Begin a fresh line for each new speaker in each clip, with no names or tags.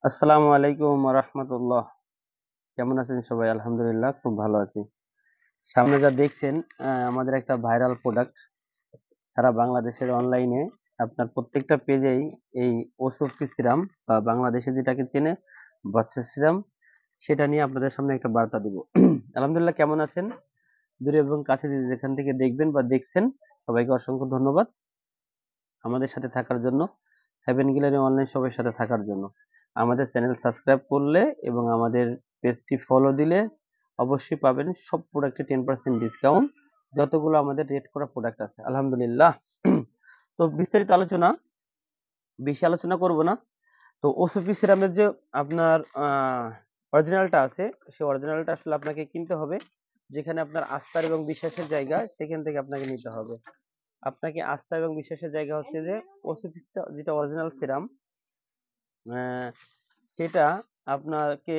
আসসালামু আলাইকুম রাহমাতুল্লাহ। কেমন আছেন সবাই? আলহামদুলিল্লাহ খুব ভালো আছি। সামনে যা দেখছেন আমাদের একটা ভাইরাল প্রোডাক্ট সারা বাংলাদেশের অনলাইনে আপনার প্রত্যেকটা পেজেই এই ওসফি সিরাম বা বাংলাদেশে যেটাকে চেনে বাচ্চা সিরাম সেটা নিয়ে আপনাদের সামনে একটা বার্তা দিব। আলহামদুলিল্লাহ কেমন আছেন? দূরে এবং কাছে যে যেখান থেকে দেখবেন বা দেখছেন সবাইকে অসংখ্য ধন্যবাদ আমাদের সাথে থাকার জন্য, হেভেন গ্যালারি অনলাইন শপের সাথে থাকার জন্য। আমাদের চ্যানেল সাবস্ক্রাইব করলে এবং আমাদের পেজটি ফলো দিলে অবশ্যই পাবেন সব প্রোডাক্টে 10% ডিসকাউন্ট, যতগুলো আমাদের রেট করা প্রোডাক্ট আছে আলহামদুলিল্লাহ। তো বিস্তারিত আলোচনা, বেশি আলোচনা করব না। তো ওসফি সিরামের যে আপনার অরিজিনালটা আছে, সেই অরিজিনালটা আসলে আপনাকে কিনতে হবে। যেখানে আপনার আস্থার এবং বিশ্বাসের জায়গা, সেখান থেকে আপনাকে নিতে হবে। আপনাকে আস্থা এবং বিশ্বাসের জায়গা হচ্ছে যে ওসিপি যেটা অরিজিনাল সিরাম, সেটা আপনাকে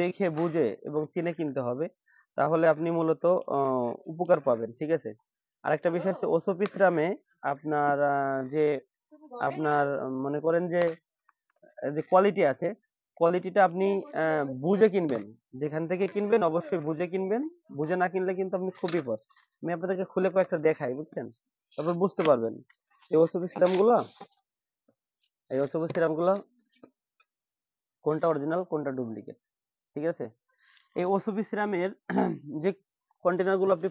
দেখে বুঝে এবং চিনে কিনতে হবে। তাহলে আপনি মূলত উপকার পাবেন, ঠিক আছে? আরেকটা বিষয় হচ্ছে ওসিপি সিরামে আপনার যে আপনার মনে করেন যে যে কোয়ালিটি আছে, কোয়ালিটিটা আপনি বুঝে কিনবেন। যেখান থেকে কিনবেন অবশ্যই বুঝে কিনবেন। বুঝে না কিনলে কিন্তু আপনি খুব বিপদ। আমি আপনাদেরকে খুলে কয়েকটা দেখাই, বুঝছেন? তারপর বুঝতে পারবেন এই ওসিপি সিরাম গুলো, এই ওসিপি সিরাম গুলো কোনটা অরিজিনাল কোনটা ডুপ্লিকেট, ঠিক আছে? এই ওসিপি সিরামের যে কন্টেনার গুলো আপনি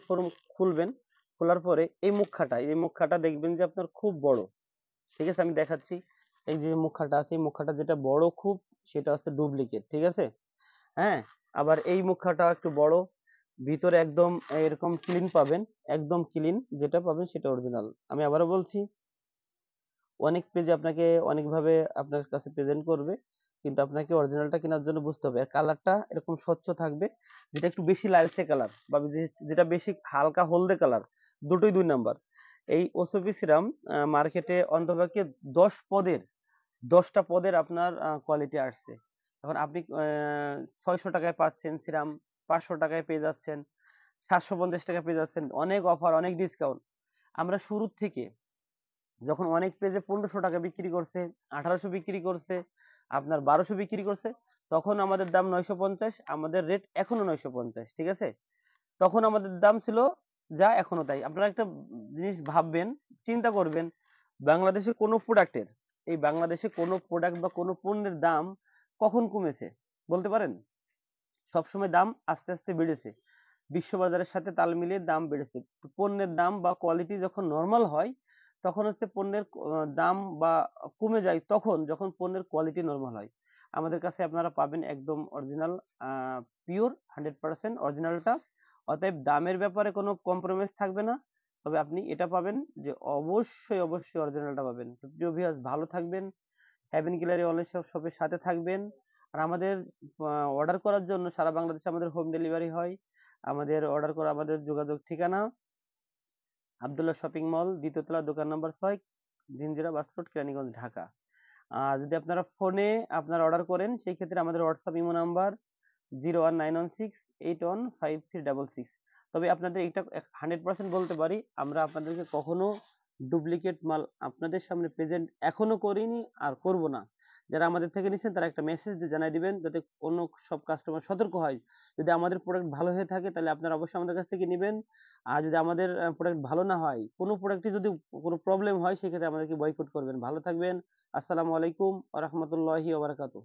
খুলবেন, খোলার পরে এই মুখাটা দেখবেন যে আপনার খুব বড়, ঠিক আছে? আমি দেখাচ্ছি। এই যে মুখাটা আছে, এই মুখাটা যেটা বড় খুব, সেটা হচ্ছে ডুপ্লিকেট, ঠিক আছে? হ্যাঁ, আবার এই মুখাটা একটু বড়, ভিতরে একদম এরকম ক্লিন পাবেন, একদম ক্লিন যেটা পাবেন সেটা অরিজিনাল। আমি আবারও বলছি, অনেক পেজে আপনাকে অনেকভাবে আপনার কাছে প্রেজেন্ট করবে, কিন্তু আপনাকে অরিজিনালটা কেনার জন্য বুঝতে হবে। আর কালারটা এরকম স্বচ্ছ থাকবে, যেটা একটু বেশি লালচে কালার বা যেটা বেশি হালকা হলদে কালার, দুটোই 2 নাম্বার। এই ওসবি সিরাম মার্কেটে অন্ততপক্ষে 10 পদের 10টা পদের আপনার কোয়ালিটি আসছে। এখন আপনি 600 টাকায় পাচ্ছেন সিরাম, 500 টাকায় পেয়ে যাচ্ছেন, 750 টাকায় পেয়ে যাচ্ছেন, অনেক অফার, অনেক ডিসকাউন্ট। আমরা শুরুর থেকে যখন অনেক পেজে 1500 টাকা বিক্রি করছে, 1800 বিক্রি করছে, আপনার 1200 বিক্রি করছে, তখন আমাদের দাম 950, আমাদের রেট এখনো 950, ঠিক আছে? তখন আমাদের দাম ছিল যা এখনো তাই। আপনারা একটা জিনিস ভাববেন, চিন্তা করবেন, বাংলাদেশে কোনো প্রোডাক্টের, এই বাংলাদেশে কোনো প্রোডাক্ট বা কোনো পণ্যের দাম কখন কমেছে বলতে পারেন? সবসময় দাম আস্তে আস্তে বেড়েছে। বিশ্ববাজারের সাথে তাল মিলিয়ে দাম বেড়েছে। তো পণ্যের দাম বা কোয়ালিটি যখন নরমাল হয়, তখন হচ্ছে পণ্যের দাম বা কমে যায় তখন যখন পণ্যের কোয়ালিটি নরমাল হয়। আমাদের কাছে আপনারা পাবেন একদম অরিজিনাল, আ পিওর 100% অরিজিনালটা। অতএব দামের ব্যাপারে কোনো কম্প্রোমাইজ থাকবে না। তবে আপনি এটা পাবেন যে অবশ্যই অরিজিনালটা পাবেন। তো প্রিয় ভিউয়ার্স, ভালো থাকবেন। হেভেন গ্যালারি অনলাইন শপের সাথে থাকবেন। আর আমাদের অর্ডার করার জন্য সারা বাংলাদেশে আমাদের হোম ডেলিভারি হয়। আমাদের অর্ডার করা, আমাদের যোগাযোগ ঠিকানা আব্দুল্লাহ শপিং মল, দ্বিতীয় তলা, দোকান নম্বর 6, জিঞ্জিরা বাস রোড, কেরানীগঞ্জ, ঢাকা। আর যদি আপনারা ফোনে অর্ডার করেন, সেই ক্ষেত্রে আমাদের হোয়াটসঅ্যাপ ইমো নাম্বার 01916815366। তবে আপনাদের এটা 100% বলতে পারি, আমরা আপনাদেরকে কখনো ডুপ্লিকেট মাল আপনাদের সামনে প্রেজেন্ট এখনো করিনি আর করব না। যারা আমাদের থেকে নিচ্ছেন তারা একটা মেসেজ দিয়ে জানাই দিবেন, যাতে অন্য সব কাস্টমার সতর্ক হয়। যদি আমাদের প্রোডাক্ট ভালো হয়ে থাকে তাহলে আপনারা অবশ্যই আমাদের কাছ থেকে নিবেন। আর যদি আমাদের প্রোডাক্ট ভালো না হয়, কোনো প্রোডাক্টে যদি কোনো প্রবলেম হয়, সেক্ষেত্রে আমাদেরকে বয়কট করবেন। ভালো থাকবেন। আসসালামু আলাইকুম ওয়া রাহমাতুল্লাহি ওয়া বারাকাতুহু।